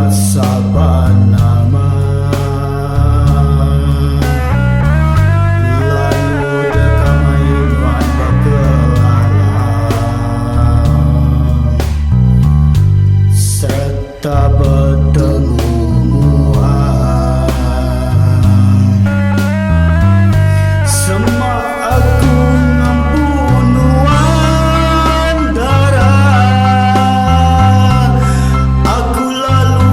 saban naman lalu dekamai nuan berkelalang serta bertemu muan semak aku membunuhan darah aku lalu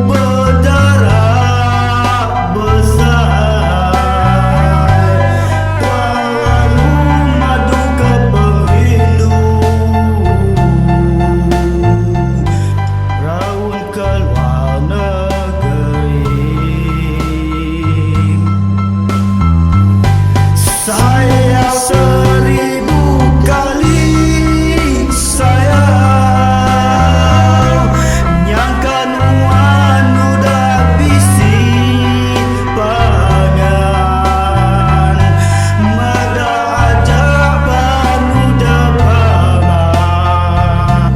berdarah besar lalu madu ke penghindu raun keluar negeri saya seribu kali sayang nyangka nuan udah bisi pangan mada ajaban udah pangan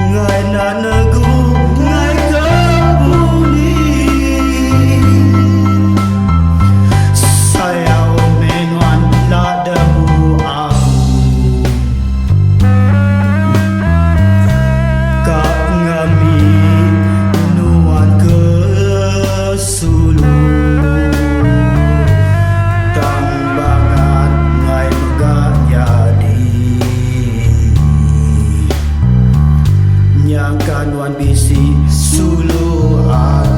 ngai na negu ngai kebuni saya menuan nak debu aku kap ngami nuan ke sulu tang bangat ngai megah jadi nyangka nuan bisi sulu aku